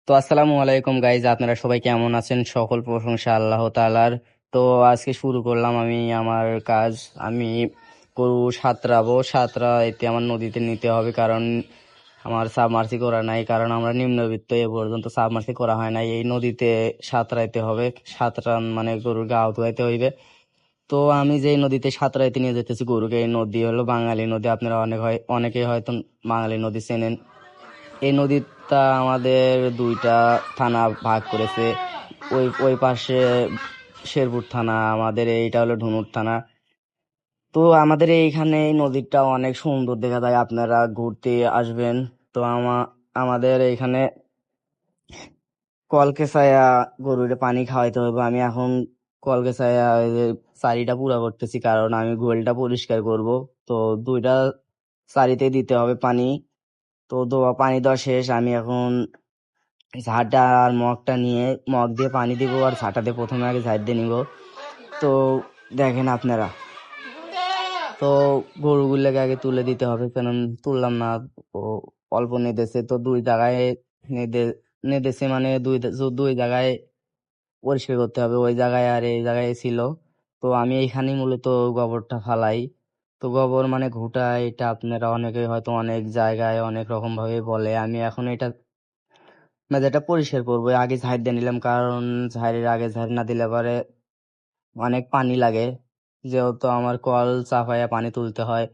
তো আসসালামু আলাইকুম গাইজ, আপনারা সবাই কেমন আছেন? সকল প্রশংসা আল্লাহ তাআলার। তো আজকে শুরু করলাম আমি আমার কাজ। আমি গরু সাঁতরাইতে আমার নদীতে নিতে হবে, কারণ আমার সাবমার্সি করা নাই, কারণ আমরা নিম্নবিত্ত, এ পর্যন্ত সাবমার্সি করা হয় নাই। এই নদীতে সাঁতরাইতে হবে, সাঁতরান মানে গরুর গা ধুয়াইতে হইবে। তো আমি যে নদীতে সাঁতরাইতে নিয়ে যেতেছি গরুকে, এই নদী হলো বাঙালি নদী। আপনারা অনেকেই হয়তো বাঙালি নদী চেনেন। এই নদীটা আমাদের দুইটা থানা ভাগ করেছে। ওই ওই পাশে শেরপুর থানা, আমাদের এইটা হলো ধুনুর থানা। তো আমাদের এইখানে এই নদীটা অনেক সুন্দর দেখা যায়, আপনারা ঘুরতে আসবেন। তো আমাদের এইখানে কলকে ছায়া গরুর পানি খাওয়াইতে হবে। আমি এখন কলকে ছায়া চারিটা পুরা করতেছি, কারণ আমি গোয়ালটা পরিষ্কার করব। তো দুইটা চারিতে দিতে হবে পানি। তো পানি দেওয়া শেষ। আমি এখন ঝাঁটা আর মগটা নিয়ে মগ দিয়ে পানি দিব, আর ঝাঁটাতে প্রথমে আগে ঝাঁট দিয়ে নিব। তো দেখেন আপনারা। তো গরুগুলোকে আগে তুলে দিতে হবে, কারণ তুললাম না। ও অল্প নেদেছে, তো দুই জায়গায় নেদে নেদেছে মানে দুই জায়গায় পরিষ্কার করতে হবে। ওই জায়গায় আর এই জায়গায় ছিল। তো আমি এইখানেই মূলত গোবরটা ফালাই। তো গোবর মানে ঘুঁটা, এটা আপনারা অনেকে হয়তো অনেক জায়গায় অনেক রকম ভাবে বলে। আমি এখন এটা মেজাটা পরিষ্কার করবো, আগে ঝাড় দিয়ে নিলাম, কারণ ঝাড়ের আগে ঝাড় না দিলে পরে অনেক পানি লাগে। যেহেতু আমার কল চাপায়া পানি তুলতে হয়,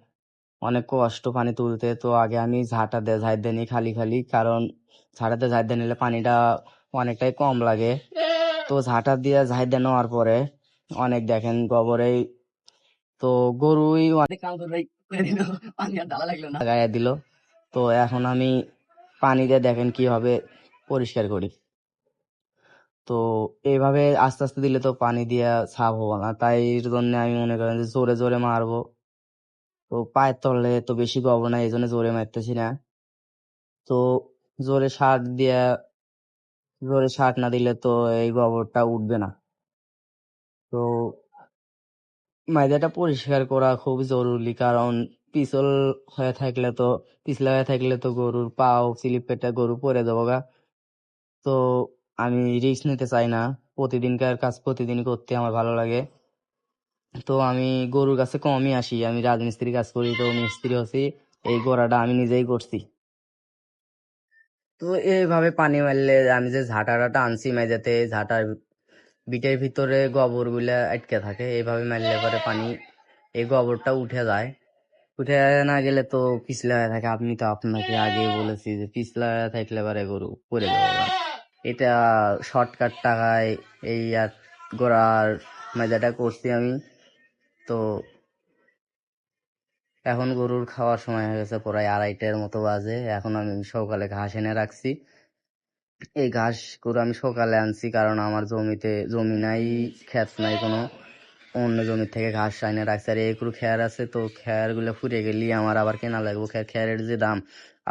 অনেক কষ্ট পানি তুলতে। তো আগে আমি ঝাঁটা দিয়ে ঝাড় দিয়ে নিই খালি খালি, কারণ ঝাঁটাতে ঝাড় দিয়ে নিলে পানিটা অনেকটাই কম লাগে। তো ঝাঁটা দিয়ে ঝাড় দিয়ে নেওয়ার পরে অনেক দেখেন গোবরে, তো গরুই অনেক গায়ে দিল। তো এখন আমি পানি দিয়ে দেখেন কিভাবে পরিষ্কার করি। তো এইভাবে আস্তে আস্তে দিলে তো পানি দিয়ে সাফ হবো না, তাই এর জন্য আমি মনে করেন যে জোরে জোরে মারবো। তো পায়ের তলে তো বেশি পাবো না, এই জন্য জোরে মারতেছি না। তো জোরে জোরে শার্ট না দিলে তো এই গোবরটা উঠবে না। তো ময়দাটা পরিষ্কার করা খুব জরুরি, কারণ পিছল পিছলা হয়ে থাকলে তো গরুর পাও স্লিপ কেটে গরু পড়ে যাবো গা। তো আমি রিস্ক নিতে চাই না। প্রতিদিনকার কাজ প্রতিদিন করতে আমার ভালো লাগে। তো আমি গরুর কাছে কমই আসি, আমি রাজমিস্ত্রি কাজ করি, তো মিস্ত্রি হচ্ছি। এই গোড়াটা আমি নিজেই করছি। তো এইভাবে পানি মারলে, আমি যে ঝাঁটাটা আনছি মেঝেতে, ঝাঁটার বিটের ভিতরে গোবর গুলা আটকে থাকে, এইভাবে মারলে পরে পানি, এই গোবরটা উঠে যায়। উঠে না গেলে তো পিছলা হয়ে থাকে। আমি তো আপনাকে আগে বলেছি যে পিছলা হয়ে থাকলে পরে গরু পড়ে যাবে। এটা শর্টকাট টাকায় এই আর গোড়ার মেজাটা করছি আমি। তো এখন গরুর খাওয়ার সময় হয়ে গেছে, প্রায় 2:30টার মতো বাজে। এখন আমি সকালে ঘাস এনে রাখছি। এই ঘাস গরু আমি সকালে আনছি, কারণ আমার জমি নাই, ক্ষেত নাই কোনো। অন্য জমি থেকে ঘাস এনে রাখছি। আর এই গরু খ্যার আছে, তো খ্যার গুলো ফুরিয়ে গেলি আমার আবার কেনা লাগবে। খ্যারের যে দাম,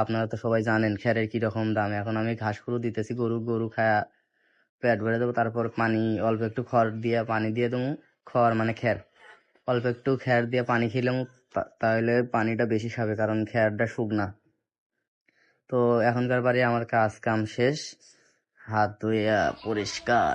আপনারা তো সবাই জানেন খ্যারের কিরকম দাম। এখন আমি ঘাস গুলো দিতেছি, গরু খায়া পেট ভরে দেবো। তারপর পানি অল্প একটু খড় দিয়ে পানি দিয়ে দেবো। খড় মানে খ্যার, অল্প একটু খ্যার দিয়ে পানি খেলাম, তাহলে পানিটা বেশি খাবে, কারণ খ্যারটা শুকনা। তো এখনকার বারে আমার কাজ কাম শেষ, হাত ধুইয়া পরিষ্কার।